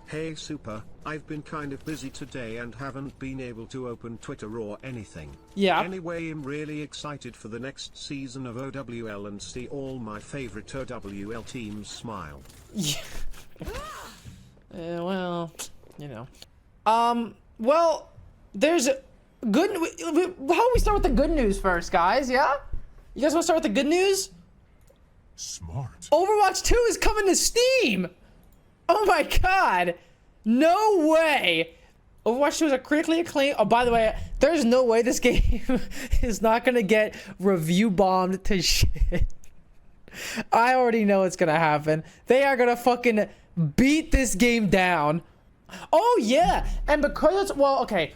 Hey Super, I've been kind of busy today and haven't been able to open Twitter or anything. Yeah. Anyway, I'm really excited for the next season of OWL and see all my favorite OWL teams smile. Yeah. Well, you know. Well, there's good. How about we start with the good news first, guys? Yeah? You guys want to start with the good news? Smart. Overwatch 2 is coming to Steam! Oh my god! No way! Overwatch 2 is a critically acclaimed. Oh, by the way, there's no way this game is not gonna get review bombed to shit. I already know it's gonna happen. They are gonna fucking beat this game down. Oh yeah, and because it's, well, okay,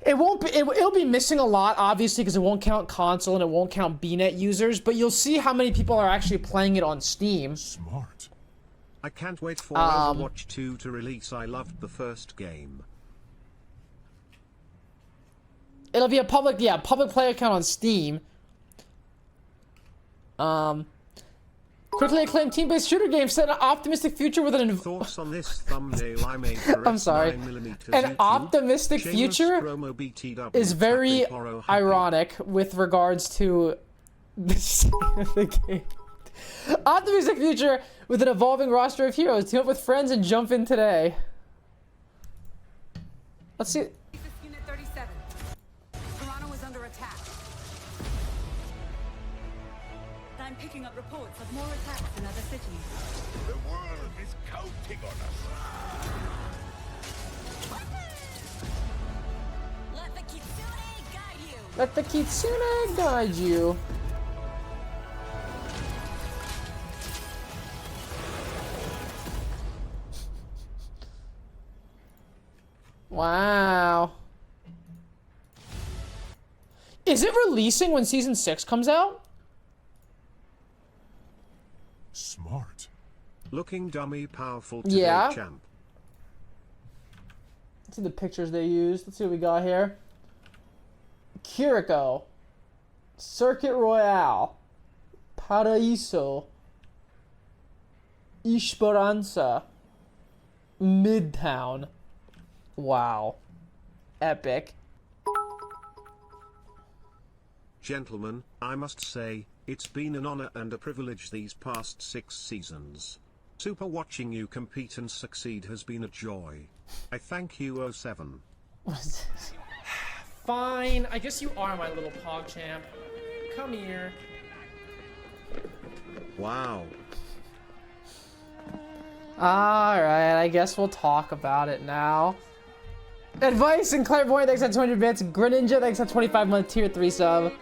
it won't be, it'll be missing a lot, obviously, because it won't count console and it won't count BNet users, but you'll see how many people are actually playing it on Steam. Smart. I can't wait for Overwatch 2 to release. I loved the first game. It'll be a public, yeah, public player account on Steam. Quickly acclaimed team-based shooter game set an optimistic future with an Thoughts on this thumbnail I made for I'm sorry. An YouTube? optimistic future is very ironic with regards to the state of the game. Optimistic future with an evolving roster of heroes. Team up with friends and jump in today. Let's see. Unit 37. Toronto is under attack. I'm picking up reports of more attacks in other cities. The world is counting on us. Let the Kitsune guide you. Let the Kitsune guide you. Wow. Is it releasing when Season 6 comes out? Smart. Looking dummy powerful today, Yeah. champ. Let's see the pictures they used. Let's see what we got here. Kiriko. Circuit Royale. Paraíso. Esperanza. Midtown. Wow. Epic. Gentlemen, I must say, it's been an honor and a privilege these past 6 seasons. Super, watching you compete and succeed has been a joy. I thank you, 07. What is this? Fine. I guess you are my little pog champ. Come here. Wow. Alright, I guess we'll talk about it now. Advice and Clairvoyant, thanks for 200 bits. Greninja, thanks for 25-month tier 3 sub.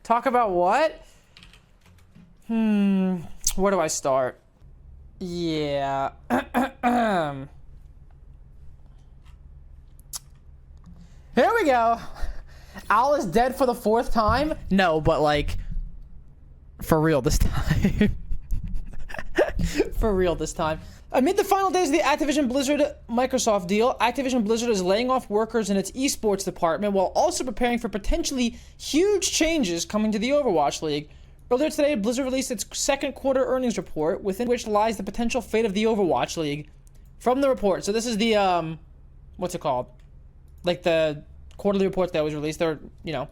Talk about what? Where do I start? Yeah. Here we go. Al is dead for the 4th time? No, but like, for real this time. For real this time. Amid the final days of the Activision Blizzard Microsoft deal, Activision Blizzard is laying off workers in its esports department while also preparing for potentially huge changes coming to the Overwatch League. Earlier today, Blizzard released its second quarter earnings report, within which lies the potential fate of the Overwatch League. From the report, so this is the, what's it called? Like the quarterly report that was released, or, you know.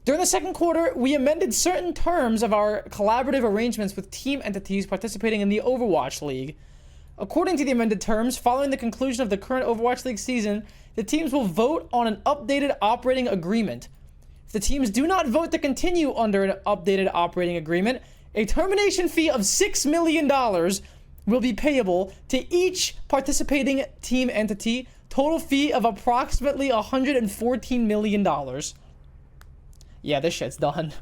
During the second quarter, we amended certain terms of our collaborative arrangements with team entities participating in the Overwatch League. According to the amended terms, following the conclusion of the current Overwatch League season, the teams will vote on an updated operating agreement. If the teams do not vote to continue under an updated operating agreement, a termination fee of $6 million will be payable to each participating team entity, total fee of approximately $114 million. Yeah, this shit's done.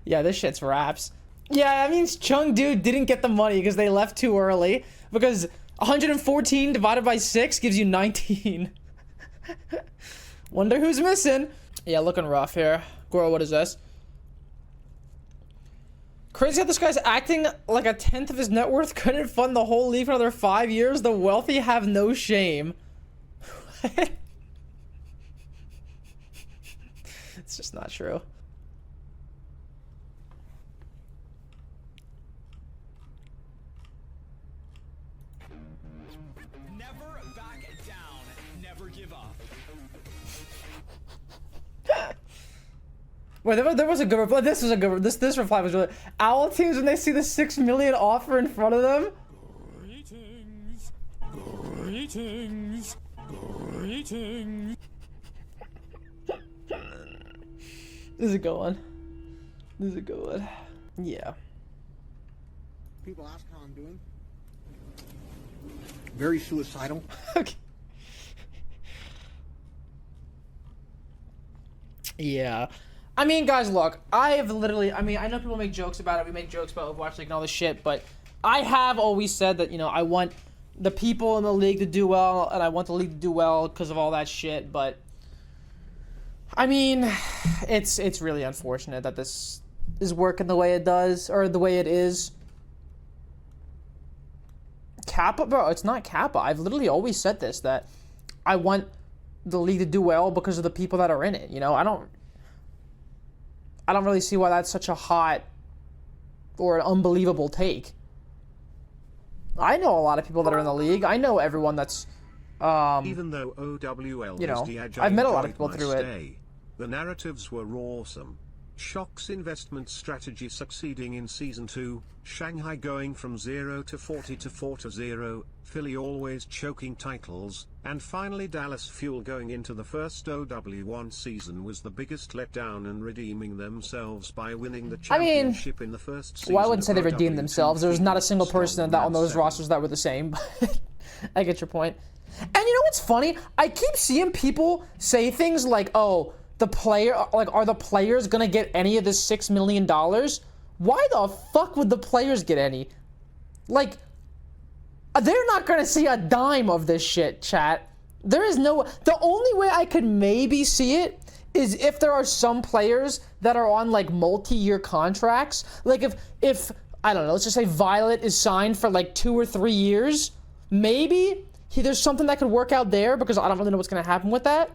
Yeah, this shit's wraps. Yeah, that means Chengdu didn't get the money because they left too early. Because 114 divided by 6 gives you 19. Wonder who's missing. Yeah, looking rough here. Goro, what is this? Crazy how this guy's acting like a tenth of his net worth couldn't fund the whole league for another 5 years. The wealthy have no shame. It's just not true. Never back down. Never give up. Wait, there was a good reply. This was a good. This reply was really. Owl teams when they see the 6 million offer in front of them. Greetings. Greetings. Greetings. This is a good one. This is a good one. Yeah. People ask how I'm doing. Very suicidal. Okay. Yeah. I mean, guys, look, I know people make jokes about it. We make jokes about Overwatch League and all this shit, but I have always said that, you know, I want the people in the league to do well, and I want the league to do well because of all that shit, but I mean, it's really unfortunate that this is working the way it does, or the way it is. Kappa, bro, it's not Kappa. I've literally always said this, that I want the league to do well because of the people that are in it, you know? I don't really see why that's such a hot or an unbelievable take. I know a lot of people that are in the league. I know everyone that's even though OWL you know, was the I've met a lot of people through it. The narratives were awesome. Shock's investment strategy succeeding in Season 2, Shanghai going from 0 to 40 to 4 to 0, Philly always choking titles, and finally Dallas Fuel going into the first OW1 season was the biggest letdown and redeeming themselves by winning the championship in the first season. Well, I wouldn't say they of redeemed OW2 themselves. There was not a single person that on those 7. rosters that were the same, but I get your point. And you know what's funny? I keep seeing people say things like, oh, are the players gonna get any of this $6 million? Why the fuck would the players get any? Like, they're not gonna see a dime of this shit, chat. There is no, the only way I could maybe see it is if there are some players that are on like multi-year contracts. Like if I don't know, let's just say Violet is signed for like 2 or 3 years, maybe there's something that could work out there, because I don't really know what's gonna happen with that.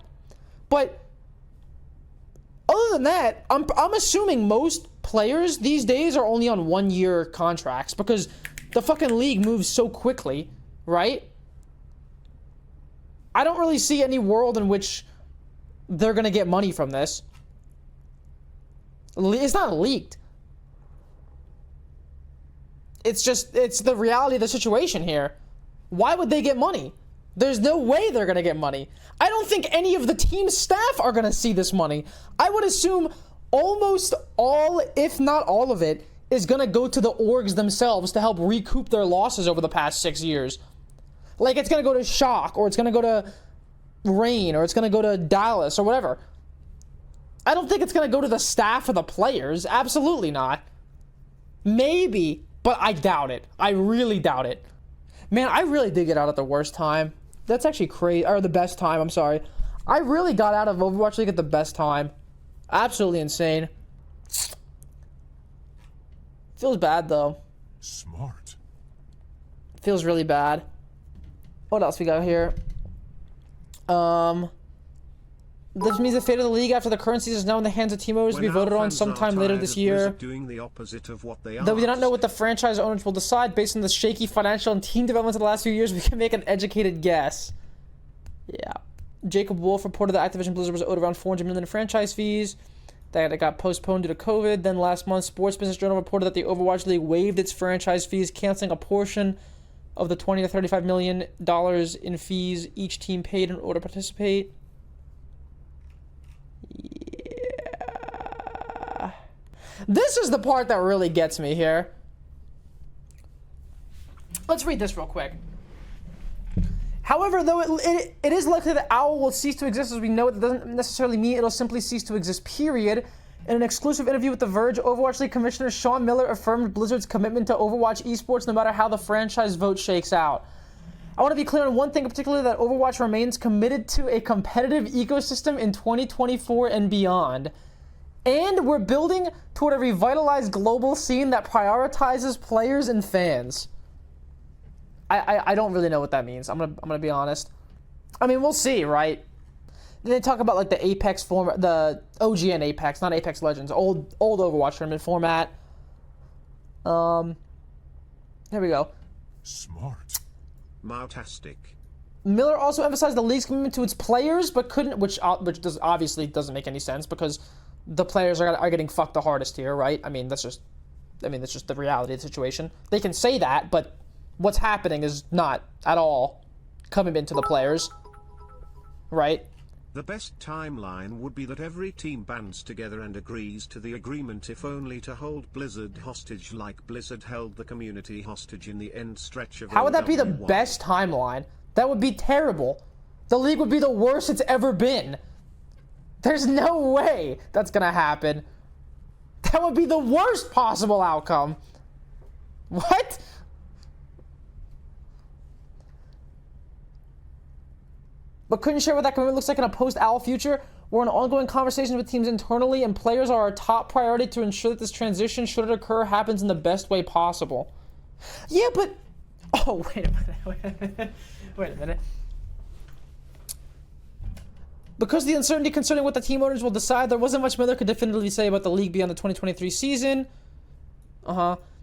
But other than that, I'm assuming most players these days are only on 1-year contracts because the fucking league moves so quickly, right? I don't really see any world in which they're gonna get money from this. It's not leaked. It's the reality of the situation here. Why would they get money? There's no way they're gonna get money. I don't think any of the team staff are gonna see this money. I would assume almost all, if not all of it, is gonna go to the orgs themselves to help recoup their losses over the past 6 years. Like, it's gonna go to Shock, or it's gonna go to Reign, or it's gonna go to Dallas, or whatever. I don't think it's gonna go to the staff or the players. Absolutely not. Maybe, but I doubt it. I really doubt it. Man, I really did get out at the worst time. That's actually crazy. Or the best time, I'm sorry. I really got out of Overwatch League at the best time. Absolutely insane. Feels bad, though. Smart. Feels really bad. What else we got here? This means the fate of the league after the current season is now in the hands of team owners to be voted on sometime later this year. Doing the opposite of what they Though we do not know what the franchise owners will decide based on the shaky financial and team developments of the last few years, we can make an educated guess. Yeah. Jacob Wolf reported that Activision Blizzard was owed around $400 million in franchise fees. That it got postponed due to COVID. Then last month, Sports Business Journal reported that the Overwatch League waived its franchise fees, canceling a portion of the $20 to $35 million in fees each team paid in order to participate. Yeah. This is the part that really gets me here. Let's read this real quick. However, though it is likely that OWL will cease to exist as we know it, doesn't necessarily mean it'll simply cease to exist, period. In an exclusive interview with The Verge, Overwatch League Commissioner Sean Miller affirmed Blizzard's commitment to Overwatch esports no matter how the franchise vote shakes out. I want to be clear on one thing in particular, that Overwatch remains committed to a competitive ecosystem in 2024 and beyond. And we're building toward a revitalized global scene that prioritizes players and fans. I don't really know what that means. I'm gonna be honest. I mean, we'll see, right? Then they talk about like the Apex format, the OGN Apex, not Apex Legends, old Overwatch tournament format. Here we go. Smart. Moutastic. Miller also emphasized the league's commitment to its players, but couldn't, which obviously doesn't make any sense because the players are getting fucked the hardest here, right? I mean, that's just the reality of the situation. They can say that, but what's happening is not at all coming into the players, right? The best timeline would be that every team bands together and agrees to the agreement, if only to hold Blizzard hostage like Blizzard held the community hostage in the end stretch of How would that be the OW1. best timeline? That would be terrible. The league would be the worst it's ever been. There's no way that's gonna happen. That would be the worst possible outcome. What? But couldn't share what that commitment looks like in a post-OWL future. We're in ongoing conversations with teams internally, and players are our top priority to ensure that this transition, should it occur, happens in the best way possible. Yeah, but... Oh, wait a minute. Wait a minute. Because the uncertainty concerning what the team owners will decide, there wasn't much Miller could definitively say about the league beyond the 2023 season.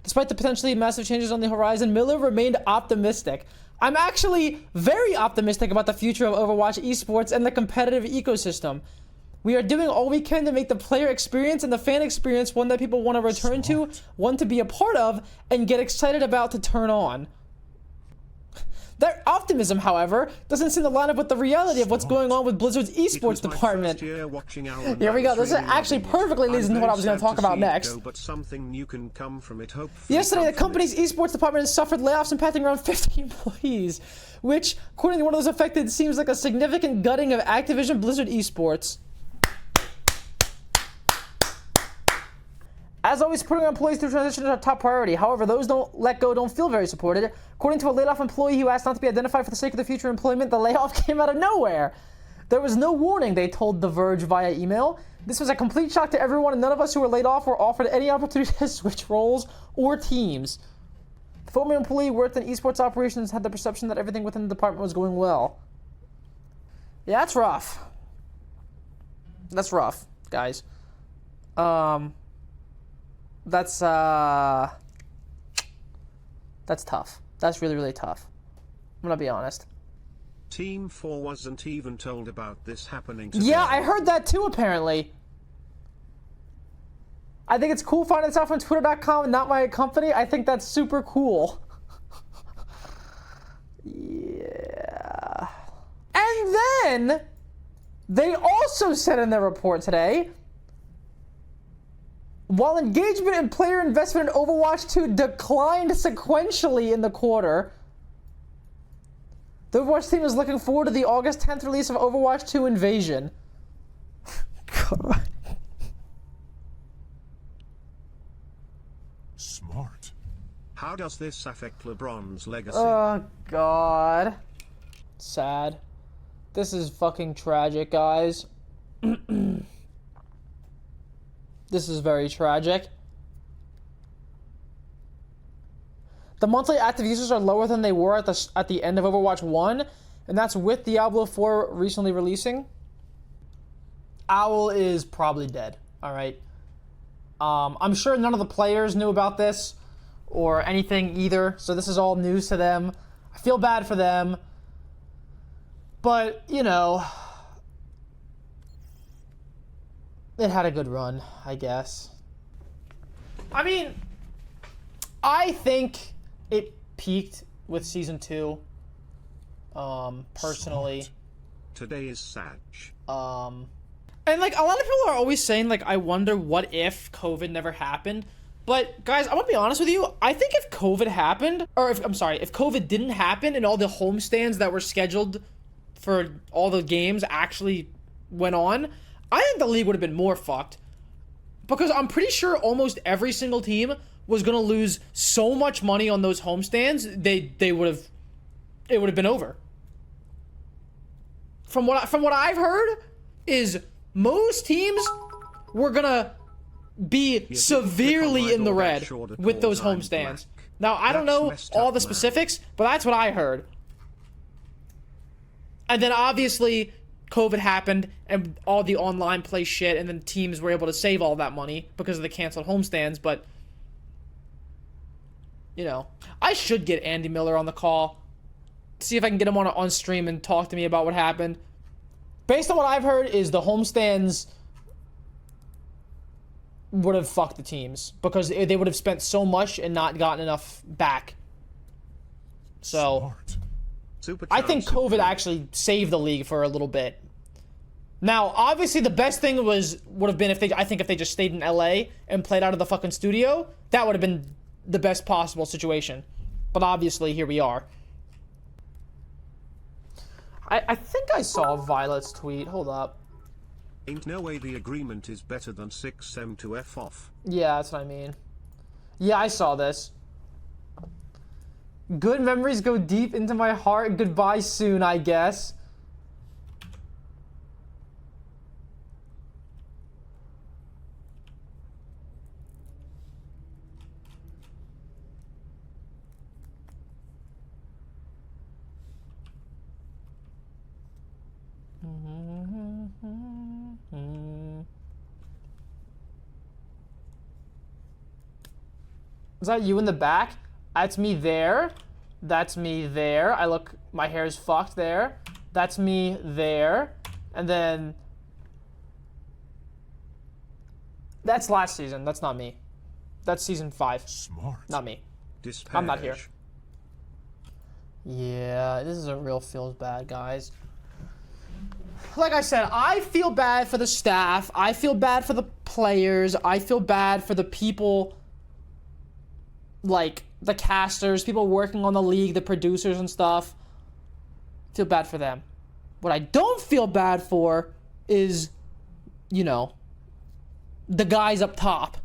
Despite the potentially massive changes on the horizon, Miller remained optimistic. I'm actually very optimistic about the future of Overwatch esports and the competitive ecosystem. We are doing all we can to make the player experience and the fan experience one that people want to return to, one to be a part of, and get excited about to turn on. That optimism, however, doesn't seem to line up with the reality of what's going on with Blizzard's esports department. Here we go. This actually perfectly leads into what I was going to talk about next. But something new can come from it, hopefully. Yesterday, the company's esports department has suffered layoffs impacting around 50 employees, which, according to one of those affected, seems like a significant gutting of Activision Blizzard esports. As always, putting our employees through transition is our top priority. However, those don't let go don't feel very supported. According to a laid-off employee who asked not to be identified for the sake of the future employment, the layoff came out of nowhere. There was no warning, they told The Verge via email. This was a complete shock to everyone, and none of us who were laid off were offered any opportunity to switch roles or teams. The former employee worked in esports operations had the perception that everything within the department was going well. Yeah, that's rough. That's rough, guys. That's tough. That's really, really tough. I'm gonna be honest. Team 4 wasn't even told about this happening today. Yeah, I heard that too, apparently. I think it's cool finding this out from Twitter.com and not my company. I think that's super cool. Yeah. And then, they also said in their report today, while engagement and player investment in Overwatch 2 declined sequentially in the quarter, the Overwatch team is looking forward to the August 10th release of Overwatch 2 Invasion. God. Smart. How does this affect LeBron's legacy? Oh, God. Sad. This is fucking tragic, guys. This is very tragic. The monthly active users are lower than they were at the end of Overwatch 1, and that's with Diablo 4 recently releasing. OWL is probably dead, alright? I'm sure none of the players knew about this or anything either, so this is all news to them. I feel bad for them, but, you know, it had a good run, I guess. I mean, I think it peaked with Season 2, personally. Today is Sag. And, like, a lot of people are always saying, like, I wonder what if COVID never happened. But, guys, I'm gonna be honest with you. I think if COVID happened, or if COVID didn't happen and all the homestands that were scheduled for all the games actually went on, I think the league would have been more fucked. Because I'm pretty sure almost every single team was going to lose so much money on those homestands, it would have been over. From what I've heard is most teams were going to be severely in the red with those homestands. Now, I don't know all the specifics, but that's what I heard. And then obviously COVID happened and all the online play shit, and then teams were able to save all that money because of the canceled homestands. But, you know, I should get Andy Miller on the call see if I can get him on stream and talk to me about what happened. Based on what I've heard, is the homestands would have fucked the teams because they would have spent so much and not gotten enough back. So I think COVID actually saved the league for a little bit. Now, obviously, the best thing would have been if they just stayed in LA and played out of the fucking studio. That would have been the best possible situation. But obviously, here we are. I think I saw Violet's tweet. Hold up. Ain't no way the agreement is better than 6M to F off. Yeah, that's what I mean. Yeah, I saw this. Good memories go deep into my heart. Goodbye soon, I guess. Is that you in the back? That's me there. That's me there. My hair's fucked there. That's me there. And then... That's last season. That's not me. That's season 5. Smart. Not me. Dispatch. I'm not here. Yeah, this is a real feels bad, guys. Like I said, I feel bad for the staff. I feel bad for the players. I feel bad for the people, like the casters, people working on the league, the producers and stuff. Feel bad for them. What I don't feel bad for is, you know, the guys up top.